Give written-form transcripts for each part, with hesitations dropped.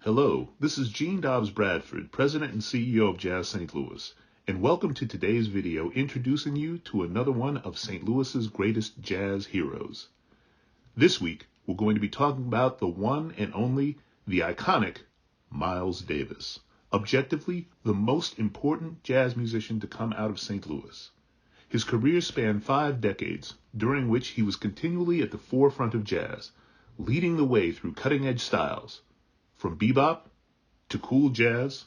Hello, this is Gene Dobbs Bradford, President and CEO of Jazz St. Louis, and welcome to today's video introducing you to another one of St. Louis's greatest jazz heroes. This week, we're going to be talking about the one and only, the iconic Miles Davis, objectively the most important jazz musician to come out of St. Louis. His career spanned 5 decades, during which he was continually at the forefront of jazz, leading the way through cutting-edge styles, from bebop to cool jazz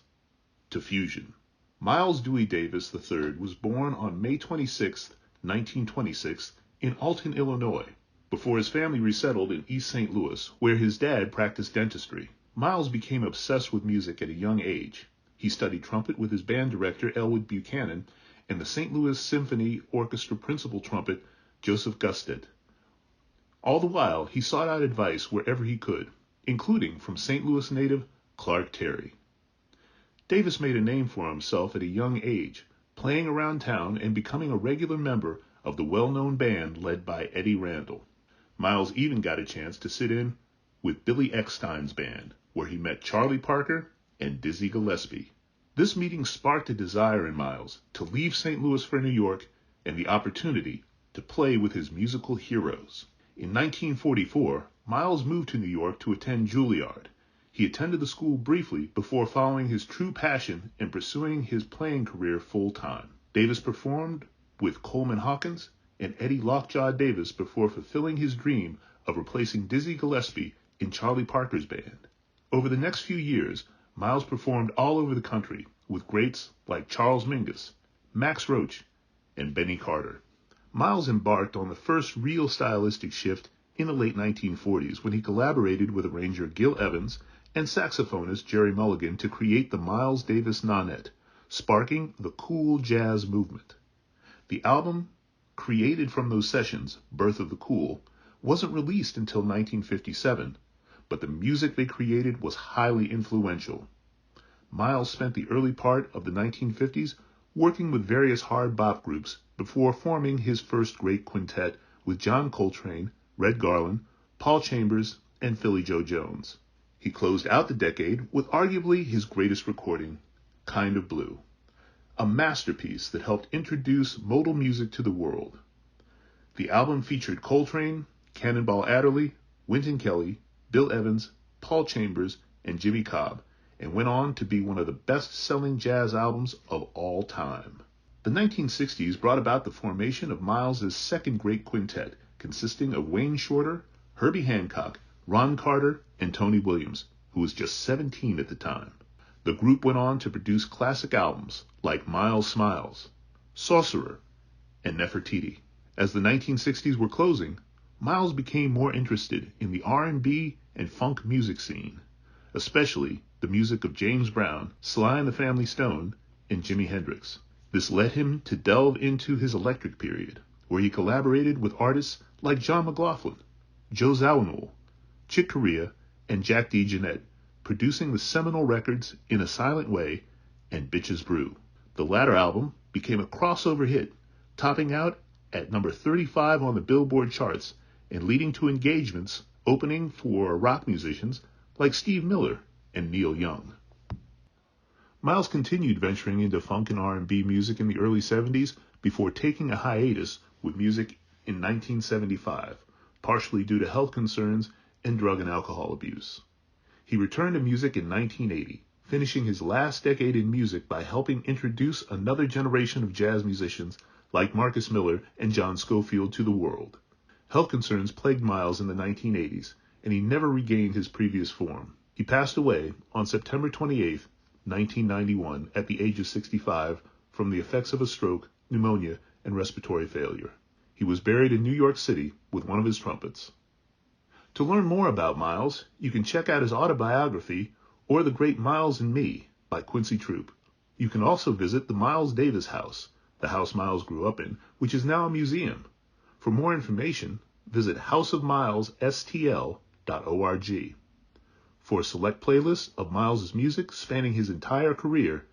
to fusion. Miles Dewey Davis III was born on May 26, 1926, in Alton, Illinois, before his family resettled in East St. Louis, where his dad practiced dentistry. Miles became obsessed with music at a young age. He studied trumpet with his band director, Elwood Buchanan, and the St. Louis Symphony Orchestra principal trumpet, Joseph Gusted. All the while, he sought out advice wherever he could, including from St. Louis native Clark Terry. Davis made a name for himself at a young age, playing around town and becoming a regular member of the well-known band led by Eddie Randall. Miles even got a chance to sit in with Billy Eckstine's band, where he met Charlie Parker and Dizzy Gillespie. This meeting sparked a desire in Miles to leave St. Louis for New York and the opportunity to play with his musical heroes. In 1944, Miles moved to New York to attend Juilliard. He attended the school briefly before following his true passion and pursuing his playing career full-time. Davis performed with Coleman Hawkins and Eddie Lockjaw Davis before fulfilling his dream of replacing Dizzy Gillespie in Charlie Parker's band. Over the next few years, Miles performed all over the country with greats like Charles Mingus, Max Roach, and Benny Carter. Miles embarked on the first real stylistic shift in the late 1940s when he collaborated with arranger Gil Evans and saxophonist Jerry Mulligan to create the Miles Davis Nonet, sparking the cool jazz movement. The album, created from those sessions, Birth of the Cool, wasn't released until 1957, but the music they created was highly influential. Miles spent the early part of the 1950s working with various hard bop groups before forming his first great quintet with John Coltrane, Red Garland, Paul Chambers, and Philly Joe Jones. He closed out the decade with arguably his greatest recording, Kind of Blue, a masterpiece that helped introduce modal music to the world. The album featured Coltrane, Cannonball Adderley, Wynton Kelly, Bill Evans, Paul Chambers, and Jimmy Cobb, and went on to be one of the best-selling jazz albums of all time. The 1960s brought about the formation of Miles' second great quintet, consisting of Wayne Shorter, Herbie Hancock, Ron Carter, and Tony Williams, who was just 17 at the time. The group went on to produce classic albums like Miles Smiles, Sorcerer, and Nefertiti. As the 1960s were closing, Miles became more interested in the R&B and funk music scene, especially the music of James Brown, Sly and the Family Stone, and Jimi Hendrix. This led him to delve into his electric period, where he collaborated with artists like John McLaughlin, Joe Zawinul, Chick Corea, and Jack D. Jeanette, producing the seminal records In a Silent Way and Bitches Brew. The latter album became a crossover hit, topping out at number 35 on the Billboard charts and leading to engagements opening for rock musicians like Steve Miller and Neil Young. Miles continued venturing into funk and R&B music in the early 70s before taking a hiatus with music in 1975, partially due to health concerns and drug and alcohol abuse. He returned to music in 1980, finishing his last decade in music by helping introduce another generation of jazz musicians like Marcus Miller and John Scofield to the world. Health concerns plagued Miles in the 1980s, and he never regained his previous form. He passed away on September 28, 1991, at the age of 65 from the effects of a stroke, pneumonia, and respiratory failure. He was buried in New York City with one of his trumpets. To learn more about Miles, you can check out his autobiography or The Great Miles and Me by Quincy Troupe. You can also visit the Miles Davis House, the house Miles grew up in, which is now a museum. For more information, visit houseofmilesstl.org. For a select playlist of Miles' music spanning his entire career,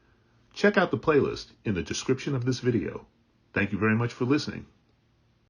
check out the playlist in the description of this video. Thank you very much for listening.